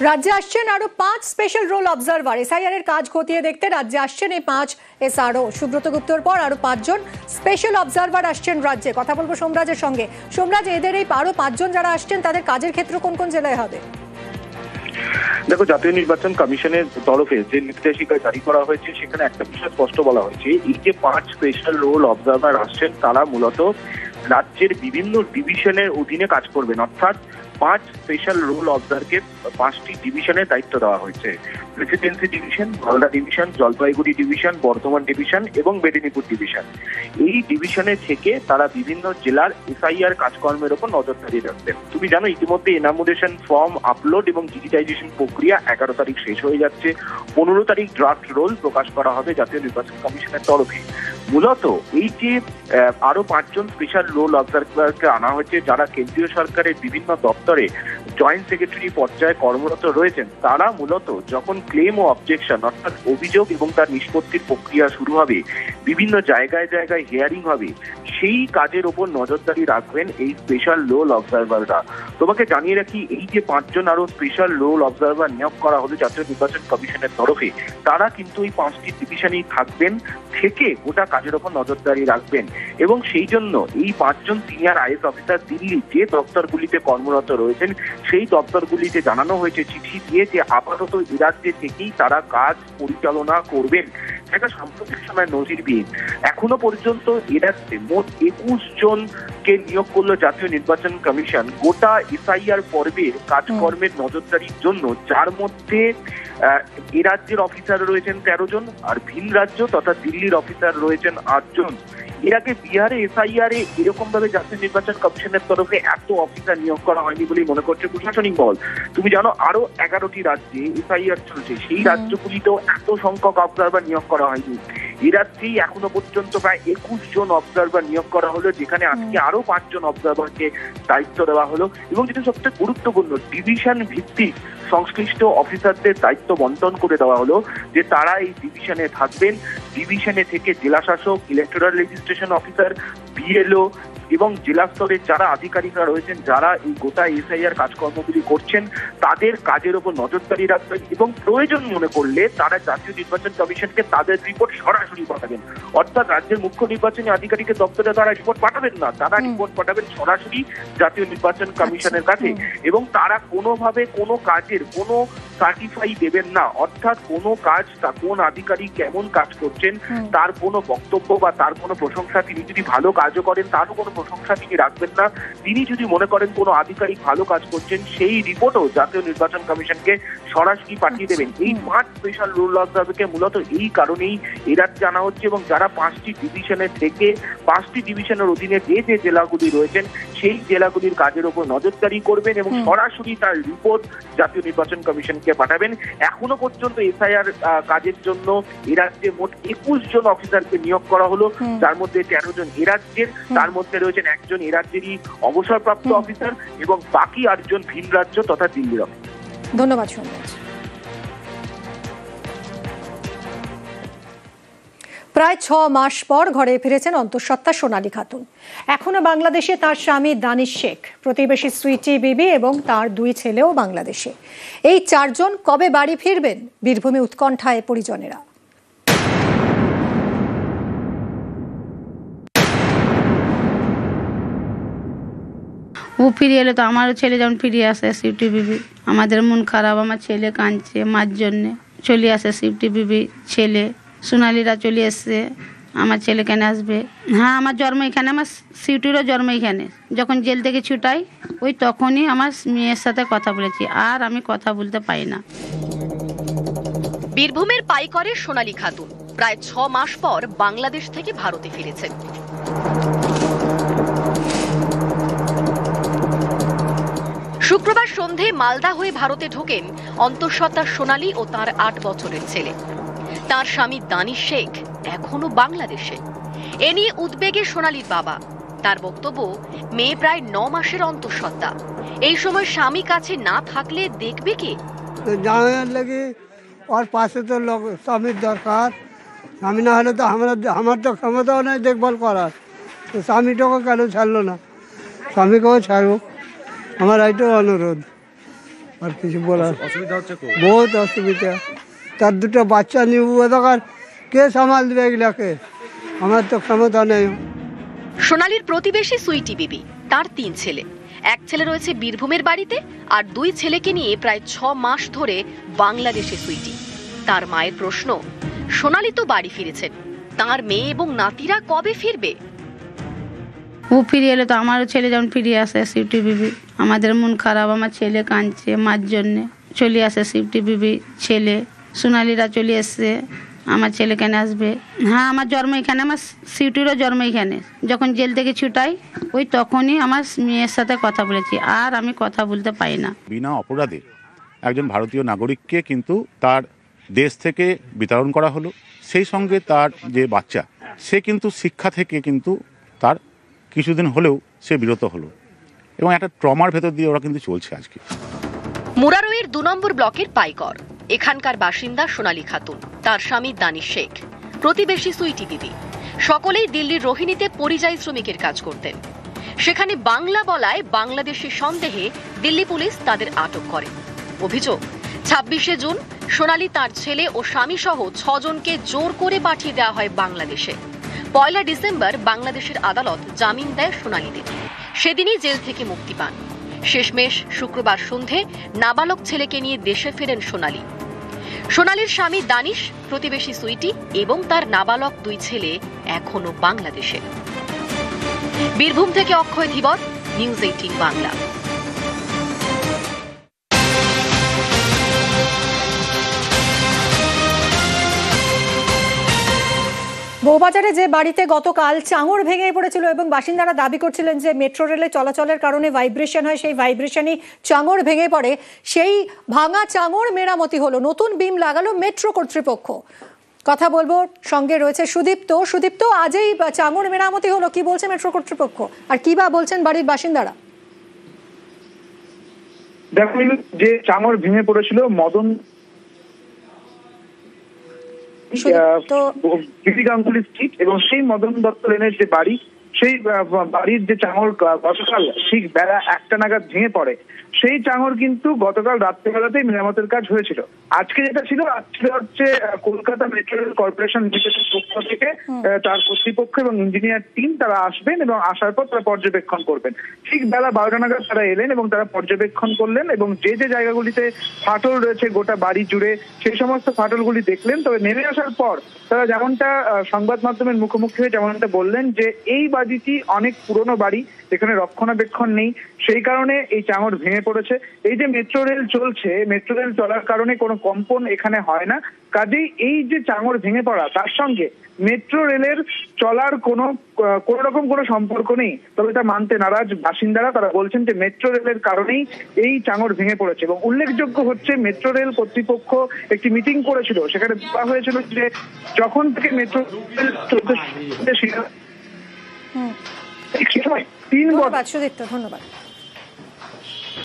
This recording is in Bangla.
রাজ্যে আসছেন আরো 5 স্পেশাল রোল অবজারভার। এসআইআর এর কাজ খতিয়ে দেখতে রাজ্যে আসছেন এই 5 এসআরও। সুব্রত গুপ্তর পর আরো 5 জন স্পেশাল অবজারভার আসছেন রাজ্যে। কথা বলবো সোমরাজের সঙ্গে। সোমরাজ, এদের এই আরো 5 জন যারা আসছেন তাদের কাজের ক্ষেত্র কোন কোন জেলায় হবে? দেখো, জাতীয় নির্বাচন কমিশনের তরফে যে নির্দেশিকা জারি করা হয়েছে সেখানে একটা বিষয় স্পষ্ট বলা হয়েছে, এই যে 5 স্পেশাল রোল অবজারভার আসছেন তারা মূলত রাজ্যের বিভিন্ন ডিভিশনের অধীনে কাজ করবেন। অর্থাৎ 5 স্পেশাল রোল অবজারভারকে 5টি ডিভিশনের দায়িত্ব দেওয়া হয়েছে। Presidency division, Malda division, Jalpaiguri division, Bardhaman division এবং মেদিনীপুর ডিভিশন। এই ডিভিশনে থেকে তারা বিভিন্ন জেলার এসআইআর কাজকর্মের উপর নজরদারি রাখবেন। তুমি জানো, ইতিমধ্যে এনামোডেশন ফর্ম আপলোড এবং ডিজিটাইজেশন প্রক্রিয়া 11 তারিখ শেষ হয়ে যাচ্ছে। 15 তারিখ ড্রাফট রোল প্রকাশ করা হবে জাতীয় নির্বাচন কমিশনের তরফে। মূলত এই যে আরো 5 জন স্পেশাল রোল অবজারভারকে আনা হয়েছে, যারা কেন্দ্রীয় সরকারের বিভিন্ন দপ্তরে জয়েন্ট সেক্রেটারি পর্যায়ে কর্মরত রয়েছেন, তারা মূলত যখন ক্লেম ও অবজেকশন অর্থাৎ অভিযোগ এবং তার নিষ্পত্তির প্রক্রিয়া শুরু হবে, বিভিন্ন জায়গায় জায়গায় হিয়ারিং হবে, সেই কাজের ওপর নজরদারি রাখবেন এই স্পেশাল রোল অবজারভাররা। তোমাকে জানিয়ে রাখি, এই যে 5 জন আরো স্পেশাল রোল অবজারভার নিয়োগ করা হলো জাতীয় নির্বাচন কমিশনের তরফে, তারা কিন্তু এই 5টি ডিভিশনেই থাকবেন, থেকে গোটা কাজের ওপর নজরদারি রাখবেন। এবং সেই জন্য এই 5 জন সিনিয়র আইএস অফিসার দিল্লি যে দপ্তরগুলিতে কর্মরত রয়েছেন, সেই দপ্তরগুলিতে জানানো হয়েছে চিঠি দিয়ে যে আপাতত এ রাজ্যে থেকেই তারা কাজ পরিচালনা করবেন। একটা সাম্প্রতিক সময় নজিরবিহীন, এখনো পর্যন্ত এ রাজ্যে মোট 21 জনকে নিয়োগ করলো জাতীয় নির্বাচন কমিশন গোটা এসআইআর পর্বের কাজকর্মের নজরদারির জন্য, যার মধ্যে এ রাজ্যের অফিসার রয়েছেন 13 জন, আর ভিন রাজ্য তথা দিল্লির অফিসার রয়েছেন 8 জন। এর আগে বিহারে এসআইআর এ এরকম ভাবে জাতীয় নির্বাচন কমিশনের তরফে এত অফিসার নিয়োগ করা হয়নি বলেই মনে করছে প্রশাসনিক মহল। তুমি জানো, আরো 11টি রাজ্যে এসআইআর চলছে, সেই রাজ্যগুলিতেও এত সংখ্যক অবজারভার নিয়োগ করা হয়নি। এ রাজ্যেই এখনো পর্যন্ত প্রায় 21 জন অবজারভার নিয়োগ করা হলো, যেখানে আজকে আরো 5 জন অবজারভারকে দায়িত্ব দেওয়া হলো। এবং যেটা সবচেয়ে গুরুত্বপূর্ণ, ডিভিশন ভিত্তিক সংশ্লিষ্ট অফিসারদের দায়িত্ব বন্টন করে দেওয়া হলো, যে তারা এই ডিভিশনে থাকবেন। ডিভিশনে থেকে জেলা শাসক, ইলেকটোরাল রেজিস্ট্রেশন অফিসার, বিএলও এবং জেলা স্তরের যারা আধিকারিকরা রয়েছেন, যারা এই গোটা এসআইআর কাজকর্মগুলি করছেন, তাদের কাজের উপর নজরদারি রাখবেন এবং প্রয়োজন মনে করলে তারা জাতীয় নির্বাচন কমিশনকে তাদের রিপোর্ট সরাসরি পাঠাবেন। অর্থাৎ রাজ্যের মুখ্য নির্বাচনী আধিকারিকের দপ্তরে তারা রিপোর্ট পাঠাবেন না, তারা রিপোর্ট পাঠাবেন সরাসরি জাতীয় নির্বাচন কমিশনের কাছে। এবং তারা কোনোভাবে কোনো কাজের কোনো সার্টিফাই দেবেন না, অর্থাৎ কোনো কাজ কোন আধিকারিক কেমন কাজ করছেন তার কোনো বক্তব্য বা তার কোনো প্রশংসা, তিনি যদি ভালো কাজও করেন তারও কোনো প্রশংসা তিনি রাখবেন না। তিনি যদি মনে করেন কোনো আধিকারিক ভালো কাজ করছেন, সেই রিপোর্টও জাতীয় নির্বাচন কমিশনকে সরাসরি পাঠিয়ে দেবেন। এই 5 স্পেশাল রোল অবজারভারকে মূলত এই কারণেই এরা জানা হচ্ছে, এবং যারা 5টি ডিভিশনের থেকে 5টি ডিভিশনের অধীনে যে যে জেলাগুলি রয়েছেন, সেই জেলাগুলির কাজের উপর নজরদারি করবেন এবং সরাসরি তার রিপোর্ট জাতীয় নির্বাচন কমিশনকে পাঠাবেন। এখনো পর্যন্ত এসআইআর কাজের জন্য এ রাজ্যে মোট 21 জন অফিসারকে নিয়োগ করা হলো, যার মধ্যে 13 জন এ রাজ্যের, তার মধ্যে রয়েছেন 1 জন এ রাজ্যেরই অবসরপ্রাপ্ত অফিসার এবং বাকি 8 জন ভিন রাজ্য তথা দিল্লির অফিসার। ধন্যবাদ সোমরাজ। প্রায় 6 মাস পর ঘরে ফিরেছেন অন্তঃসত্ত্বা সোনালী খাতুন। এখনো বাংলাদেশে তার স্বামী দানিশ শেখ, প্রতিবেশী সুইটি বিবি এবং তার 2 ছেলেও বাংলাদেশে। এই 4 জন কবে বাড়ি ফিরবেন, বীরভূমে উৎকণ্ঠায় পরিজনেরা। ও ফিরে এলে তো আমারও ছেলে যেমন ফিরে আসে। সুইটি বিবি, আমাদের মন খারাপ, আমার ছেলে কাঁদছে মার জন্যে। চলে আসে সুইটি বিবি, ছেলে সোনালিরা চলে এসছে। আমার ছেলে কেন আসবে? হ্যাঁ, আমার জন্ম এখানে, আমার সুইটিরও জন্ম এখানে। যখন জেল থেকে ছুটাই ওই তখনই আমার মেয়ের সাথে কথা বলেছি, আর আমি কথা বলতে পারি না। বীরভূমের পাইকরে সোনালী খাতুন প্রায় 6 মাস পর বাংলাদেশ থেকে ভারতে ফিরেছেন। শুক্রবার সন্ধে মালদা হয়ে ভারতে ঢোকেন অন্তঃসত্ত্বা সোনালী ও তার 8 বছরের ছেলে। তার স্বামী দানিশ শেখ এখনো বাংলাদেশে। এ নিয়ে উদ্বেগে সোনালীর বাবা। তার বক্তব্য, মেয়ে প্রায় 9 মাসের অন্তঃসত্ত্বা, এই সময় স্বামী কাছে না থাকলে দেখবে কে? জানার লাগে ওর পাশে তো লোক স্বামীর দরকার। স্বামী না হলে তো আমার তো ক্ষমতাও নেই দেখভাল করার। তো স্বামীটাকে কেন ছাড়লো না? স্বামীকেও ছাড়ুক, আমার এইটাও অনুরোধ। আর কিছু বলার অসুবিধা হচ্ছে খুব। বহুত অসুবিধা। তার দুটো বাচ্চা নিয়ে দোকান কে সামাল দেবে এগুলাকে? আমার তো ক্ষমতা নেই। সোনালীর প্রতিবেশী সুইটি বিবি, তার 3 ছেলে। এক ছেলে রয়েছে বীরভূমের বাড়িতে, আর 2 ছেলেকে নিয়ে প্রায় 6 মাস ধরে বাংলাদেশে সুইটি। তার মায়ের প্রশ্ন, সোনালী তো বাড়ি ফিরেছেন, তার মেয়ে এবং নাতিরা কবে ফিরবে? ও ফিরে এলে তো আমারও ছেলে যেমন ফিরে আসে সুইটি বিবি। আমাদের মন খারাপ, আমার ছেলে কাঁদছে মার জন্যে। চলে আসে সুইটি বিবি, ছেলে সোনালীরা চলে এসছে। আমার ছেলে কেন আসবে? হ্যাঁ, আমার জন্ম এখানে, আমার সুইটিরও জন্ম এখানে। যখন জেল থেকে ছুটাই ওই তখনই আমার মেয়ের সাথে কথা বলেছি, আর আমি কথা বলতে পারি না। বিনা অপরাধে একজন ভারতীয় নাগরিককে কিন্তু তার দেশ থেকে বিতাড়ন করা হলো। সেই সঙ্গে তার যে বাচ্চা, সে কিন্তু শিক্ষা থেকে কিন্তু তার কিছুদিন হলেও সে বিরত হলো, এবং একটা ট্রমার ভেতর দিয়ে ওরা কিন্তু চলছে আজকে। মুরারইয়ের 2 নম্বর ব্লকের পাইকর এখানকার বাসিন্দা সোনালী খাতুন, তার স্বামী দানিশ শেখ, প্রতিবেশী সুইটি বিবি, সকলেই দিল্লির রোহিণীতে পরিযায়ী শ্রমিকের কাজ করতেন। সেখানে বাংলা বলায় বাংলাদেশি সন্দেহে দিল্লি পুলিশ তাদের আটক করে। অভিযোগ, 26শে জুন সোনালী তার ছেলে ও স্বামী সহ 6 জনকে জোর করে পাঠিয়ে দেওয়া হয় বাংলাদেশে। 1 ডিসেম্বর বাংলাদেশের আদালত জামিন দেয় সোনালীদের। সেদিনই জেল থেকে মুক্তি পান। শেষমেশ শুক্রবার সন্ধে নাবালক ছেলেকে নিয়ে দেশে ফেরেন সোনালী। সোনালীর স্বামী দানিশ, প্রতিবেশী সুইটি এবং তার নাবালক 2 ছেলে এখনো বাংলাদেশে। বীরভূম থেকে অক্ষয় ধীবর, নিউজ 18 বাংলা। বউবাজারে যে বাড়িতে গতকাল চাঙড় ভেঙে পড়েছিল এবং বাসিন্দারা দাবি করছিলেন যে মেট্রো রেলে চলাচলের কারণে ভাইব্রেশন হয়, সেই ভাইব্রেশনই চাঙড় ভেঙে পড়ে। সেই ভাঙা চাঙড় মেরামতি হলো, নতুন বিম লাগালো মেট্রো কর্তৃপক্ষ। কথা বলবো, সঙ্গে রয়েছে সুদীপ্ত। সুদীপ্ত, আজই চাঙড় মেরামতি হলো, কি বলছে মেট্রো কর্তৃপক্ষ আর কি বা বলছেন বাড়ির বাসিন্দারা? দেখো, যে চাঙড় ভেঙে পড়েছিল মদন গাঙ্গুলি স্ট্রিট এবং সেই মদন দত্ত লেনের যে বাড়ি, সেই বাড়ির যে চাঙড় গতকাল ঠিক বেলা 1টা নাগাদ ভেঙে পড়ে, সেই চাঙড় কিন্তু গতকাল রাত্রেবেলাতেই মেরামতের কাজ হয়েছিল। আজকে যেটা ছিল, আজকে হচ্ছে কলকাতা মেট্রো রেল কর্পোরেশন লিমিটেডের পক্ষ থেকে তার কর্তৃপক্ষ এবং ইঞ্জিনিয়ার টিম তারা আসবেন এবং আসার পর তারা পর্যবেক্ষণ করবেন। ঠিক বেলা 12টা নাগাদ তারা এলেন এবং তারা পর্যবেক্ষণ করলেন এবং যে যে জায়গাগুলিতে ফাটল রয়েছে গোটা বাড়ি জুড়ে, সেই সমস্ত ফাটলগুলি দেখলেন। তবে নেমে আসার পর তারা যেমনটা সংবাদ মাধ্যমের মুখোমুখি হয়ে যেমনটা বললেন যে এই বাড়িটি অনেক পুরনো বাড়ি, এখানে রক্ষণাবেক্ষণ নেই, সেই কারণে এই চাঙড় ভেঙে পড়েছে। এই যে মেট্রো রেল চলছে, মেট্রো রেল চলার কারণে কোনো কম্পন এখানে হয় না, কাজেই এই যে চাঙড় ভেঙে পড়া তার সঙ্গে মেট্রো রেলের চলার কোনো রকম কোনো সম্পর্ক নেই। তবে তা মানতে নারাজ বাসিন্দারা, তারা বলছেন যে মেট্রো রেলের কারণেই এই চাঙড় ভেঙে পড়েছে। এবং উল্লেখযোগ্য হচ্ছে, মেট্রো রেল কর্তৃপক্ষ একটি মিটিং করেছিল, সেখানে বলা হয়েছিল যে যখন থেকে মেট্রো রেল চলতে 3 বছর। ধন্যবাদ সুদীপ্ত, ধন্যবাদ।